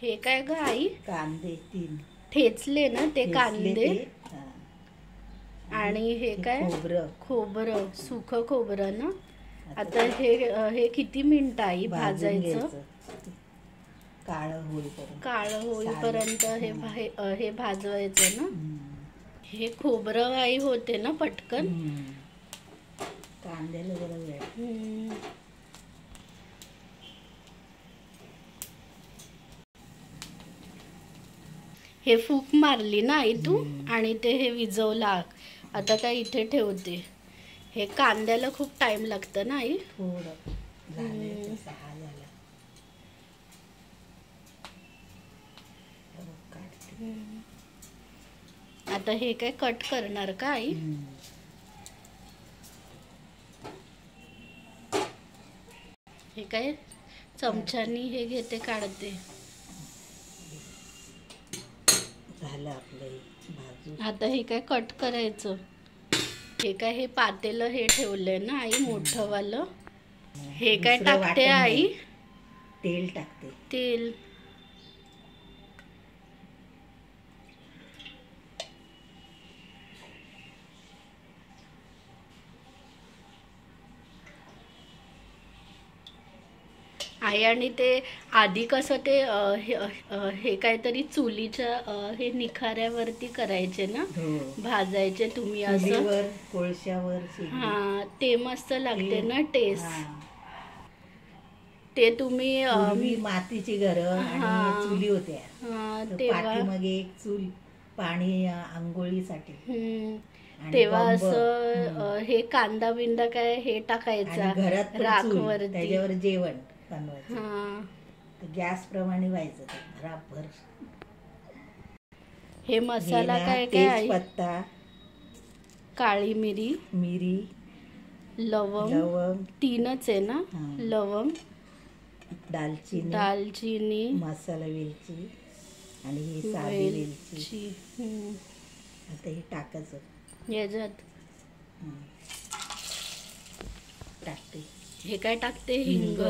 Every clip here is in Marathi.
हे काय ग आई? कांदे 3 ठेचले ना ते कांदे. हा. आणि हे काय? खोबरं. खोबरं, सुकं खोबरं ना. आता हे किती मिनिटं आई भाजायचं? काळं होईपर्यंत. काळं होईपर्यंत हे भाजवायचं ना. हे खोबरं आई होते ना पटकन. कांद्याला जरा वेळ. हे फूक मारली ना आई तू आणि ते हे विजवला. आता काय इथे ठेवते. हे कांद्याला खूप टाइम लागतं ना आई. थोडं आता हे काय कट करणार का आई? हे काय चमच्यानी हे घेते काढते. झालं आपलं भाजून. आता हे काय कट करायचं. हे काय हे पातेलं हे ठेवलंय ना आई मोठं वालं. हे काय टाकते आई? तेल टाकते. तेल. आई आणि ते आधी कसं ते हे काहीतरी चुलीच्या हे निखाऱ्यावरती करायचे ना. भाजायचे तुम्ही असं कोळशावर. हा ते मस्त लागते ना टेस्ट. ते तुम्ही मातीची घरं आणि चुली होत्या तेव्हा. मग एक चूल पाणी आंघोळीसाठी. तेव्हा असं हे कांदा बिंदा काय हे टाकायचा राखवर, त्याच्यावर जेवण बनवायचं. गॅस प्रमाणे व्हायचं रातभर. हे मसाला काय काय? पत्ता, काळी मिरी, लवंग 3च आहे ना. लवंग, दालचिनी, मसाला वेलची आणि ही साधी वेलची. आता हे टाकायचं याच्यात. टाकते. हे काय टाकते? हिंग.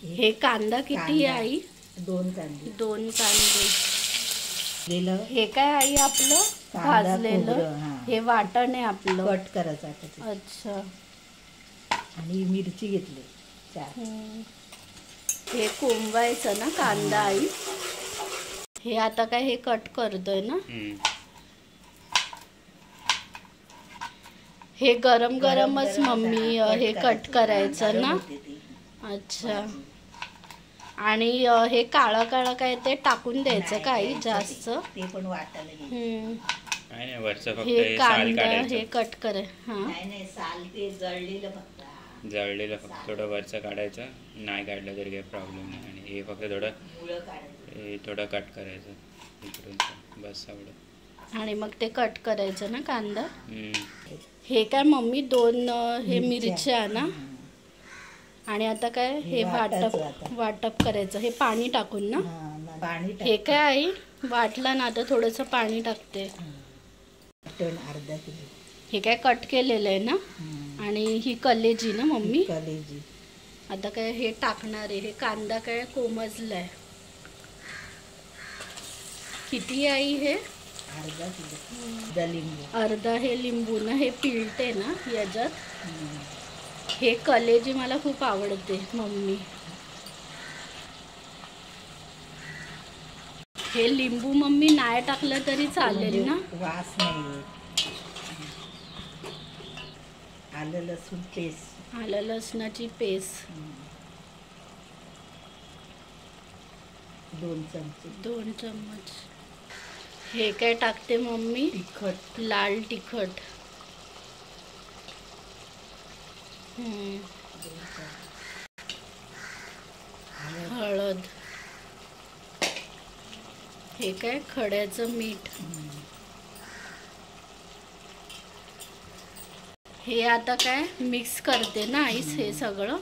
हे कांदा किती आई? 2 कांदे. 2 कांदे. हे काय आई आपलं भाजलेलं? हे वाटण आहे आपलं. कट करायचं. अच्छा. आणि मिरची घेतली 4. हे कोंबायचं ना कांदा आई. हे आता काय हे कट करतोय ना. हे गरम गरमच मम्मी हे कट करायचं ना. अच्छा. आणि हे काळं काळं काय ते टाकून द्यायचं काही जास्त. ते पण वाटायला. हे कांदा हे कट कराय. साल ते जळलेलं फक्त थोडं वरचं काढायचं. नाही काढलं तरी काही प्रॉब्लेम नाही. आणि हे फक्त थोडं कट करायचं इकडून बस एवढं. आणि मग ते कट करायचं ना कांदा. हे काय मम्मी 2 हे मिरच्या ना. आणि आता काय हे वाटप करायचं. हे पाणी टाकून ना. हे काय आई वाटलं ना. आता थोडंसं पाणी टाकते. अर्धा किलो. हे काय कट केलेलं आहे ना. आणि ही कलेजी ना मम्मी. कलेजी. आता काय हे टाकणार आहे. हे कांदा काय कोमजलाय. किती आई हे? अर्धा किलो. लिंबू. अर्धा हे लिंबू ना हे पिळते ना याच्यात. हे कलेजी मला खूप आवडते मम्मी. हे लिंबू मम्मी नाही टाकलं तरी चालेल ना. वास नाही. आलं लसूण पेस्ट. आलं लसणाची पेस्ट 2 चमचे. 2 चम्मच. हे काय टाकते मम्मी? तिखट. लाल तिखट. हळद. हे काय खड्याचं मीठ. हे आता काय मिक्स करते ना आईस हे सगळं.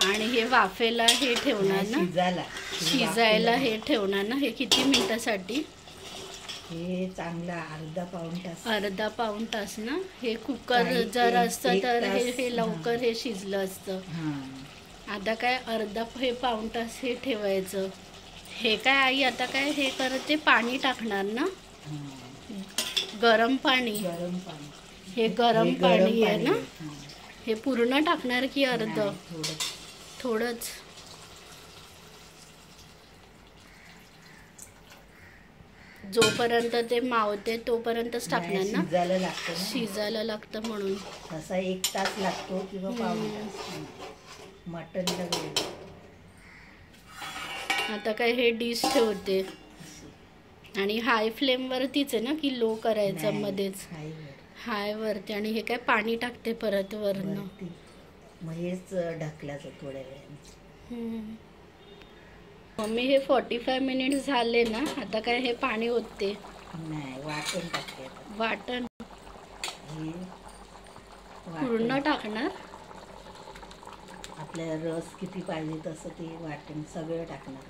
आणि हे वाफेला हे ठेवणार ना. शिजायला हे ठेवणार ना. हे किती मिनिटासाठी? हे चांगला अर्धा पाऊण तास ना. हे कुकर जर असतं तर हे लवकर हे शिजलं असतं. आता काय अर्धा हे पाऊण तास हे ठेवायचं. हे काय आई आता काय हे करते, पाणी टाकणार ना, गरम पाणी. गरम पाणी, हे गरम पाणी आहे ना. हा. हे पूर्ण टाकणार की अर्ध? थोडं. थोडंच. जोपर्यंत ते मावते तोपर्यंतच टाकणार ना. शिजायला लागतं ना. शिजायला लागतं म्हणून. तसा 1 तास लागतो किंवा पाऊण तास मटनला वगैरे. आता काय हे डिश ठेवते आणि हाय फ्लेम वरतीच आहे ना की लो करायचं? नाही, मध्येच हायवर. हाय वरती. आणि हे काय पाणी टाकते परत वरनं. वरती. मग हेच ढकलायचं थोड्या वेळाने. मम्मी हे 45 मिनिट्स झाले ना. आता काय हे पाणी ओतते? नाही, वाटण टाकते आता. वाटण हे पूर्ण वाटण. टाकणार? आपल्याला रस किती पाहिजे तसं ते वाटण सगळं टाकणार.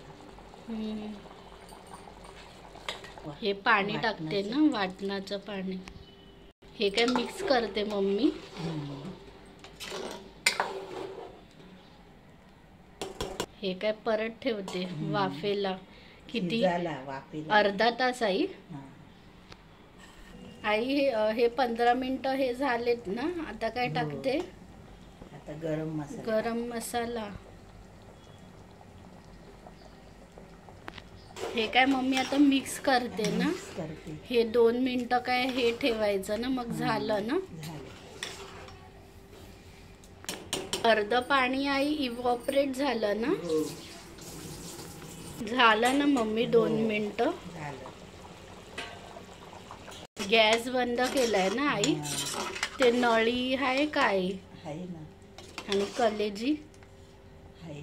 हे पाणी टाकते ना, वाटणाचं पाणी. हे काय मिक्स करते मम्मी. हे काय परत ठेवते वाफेला. किती? वाफेला अर्धा तास आई. हा. आई हे 15 मिनिटं हे झालेत ना. आता काय टाकते? आता गरम मसाला. गरम मसाला. हे काय मम्मी आता मिक्स करते ना. मिक्स करते. हे 2 मिनिटं काय हे ठेवायचं ना, मग झालं ना. झालं. अर्ध पाणी आई इव्हॉपरेट झालं ना. हो. झालं ना मम्मी 2 मिनिटं. झालं. गॅस बंद केलाय ना आई. ते नळी आहे काय? आहे ना. आणि कलेजी, आहे.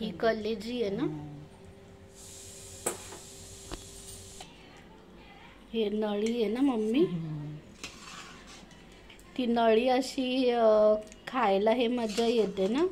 ही कलेजी आहे ना. हे नळी आहे ना मम्मी. ती नळी अशी खायला हे मजा येते ना.